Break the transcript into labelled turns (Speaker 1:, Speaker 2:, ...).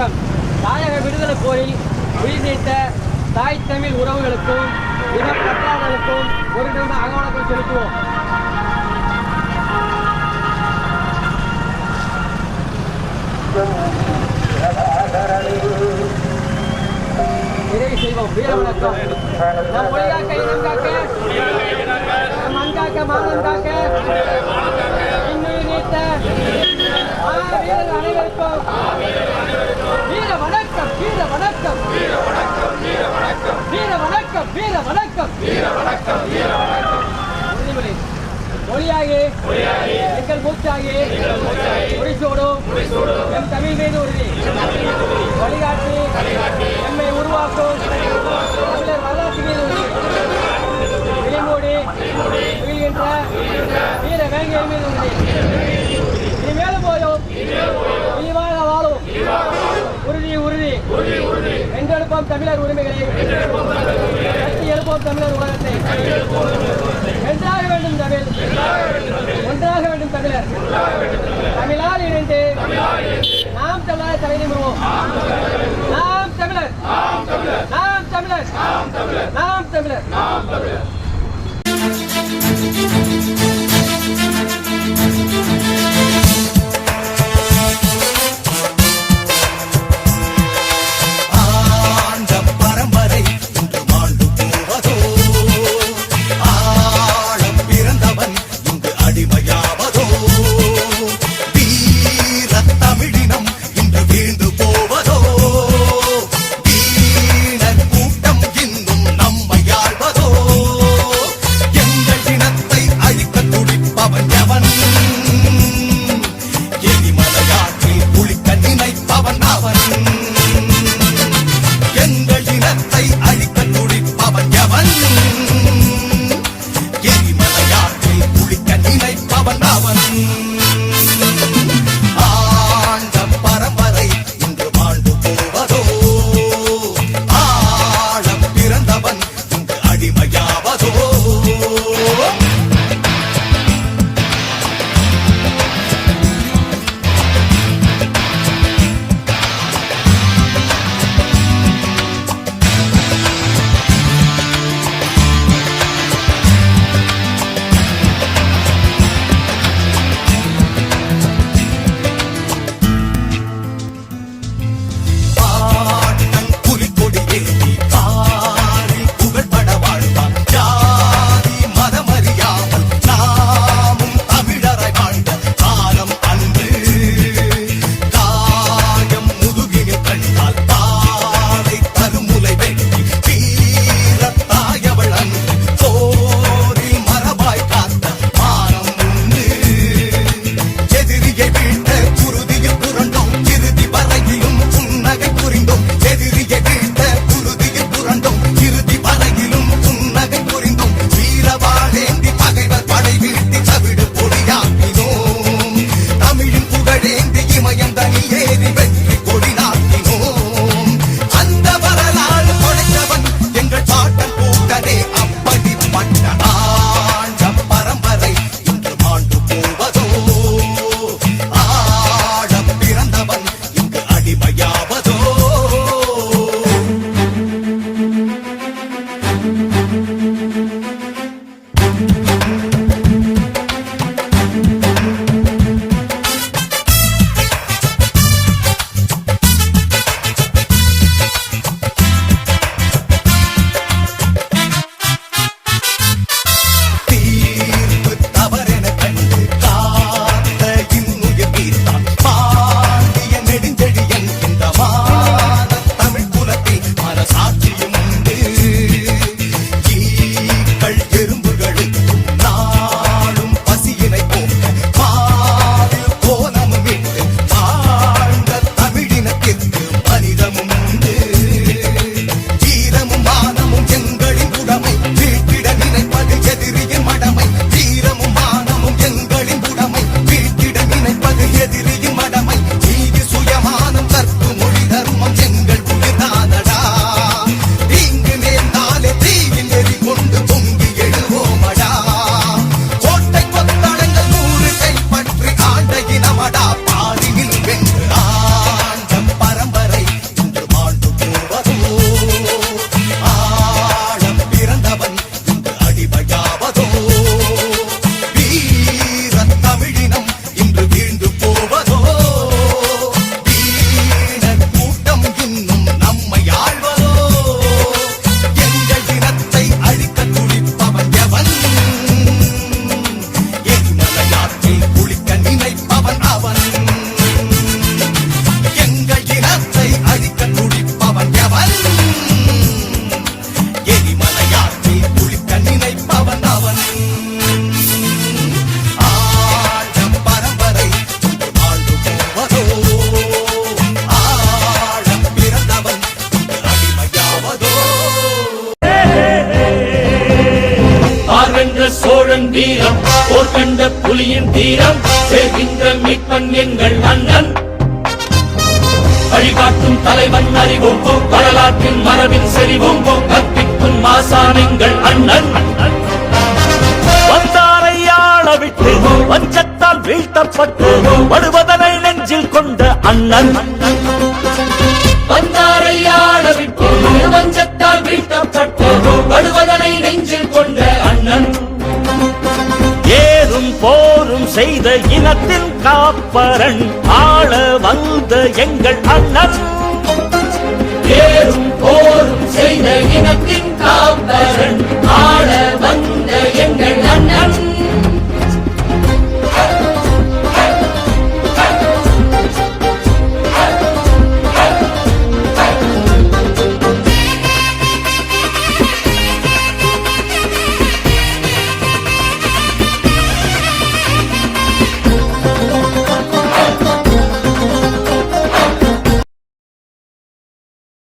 Speaker 1: வணக்கம். தாயக விடுதலை போரில் உயிர் நீத்த தாய் தமிழ் உறவுகளுக்கும் இனம் பற்றாளர்களுக்கும் ஒரு நிமிடம் அகவணக்கம் செலுத்துவோம். நிறைவு செய்வோம். வீர வணக்கம். நம் மொழிகாக்க இனம் காக்க, நம் மண்காக்க மானம் காக்க, இன்னுயிர் நீத்த வீரர்கள் அனைவருக்கும் வீர வணக்கம். வீர வணக்கம். வீர வணக்கம். வீர வணக்கம். வீர வணக்கம். வீர வணக்கம். வீர வணக்கம். வீர வணக்கம். உறுதிமொழி மொழியாகி எங்கள் மூச்சாகி முடிசோடும் எம் தமிழ் மீது உறுதி வழிகாட்டி எம்மை உருவாக்கும் தமிழர் வரலாற்று மீது உறுதி விழிமூடி வீழ்கின்ற வீர வேங்கையின் மீது உறுதி இனிமேலும் போதும் இனிவாக வாழும் உறுதி உறுதி வென்றெடுப்போம் தமிழர் உரிமைகளை கட்டி எழுப்போம் தமிழர் உலகத்தை வென்றாக வேண்டும் தமிழ் ஒன்றாக வேண்டும் தமிழர் தமிழால் இணைந்து நாம் தமிழர் தலை நிமிர்வோம். நாம் தமிழர் நாம் தமிழர் நாம் தமிழர்.
Speaker 2: கூட்டம் இன்னும் நம்மை ஆள்வதோ எங்கள் இனத்தை அழிக்க புலியின் தீரம் சேர்கின்ற மீட்பன் எங்கள் அண்ணன் வழிகாட்டும் தலைவன் அறிவோம் வரலாற்றின் மரபின் செறிவோம் கற்பிக்கும் மாசான் எங்கள் அண்ணன்
Speaker 3: வந்தாரை ஆள விட்டு வஞ்சத்தால் வீழ்த்தப்பட்டு வருவதனை நெஞ்சில் கொண்ட அண்ணன்
Speaker 2: வந்தாரை ஆள விட்டு வஞ்சத்தால் வீழ்த்தப்பட்டு வருவதனை நெஞ்சில் கொண்ட அண்ணன்
Speaker 3: ஏறும் போரும் செய்த இனத்தின் காப்பரன் ஆள வந்த எங்கள் அண்ணன்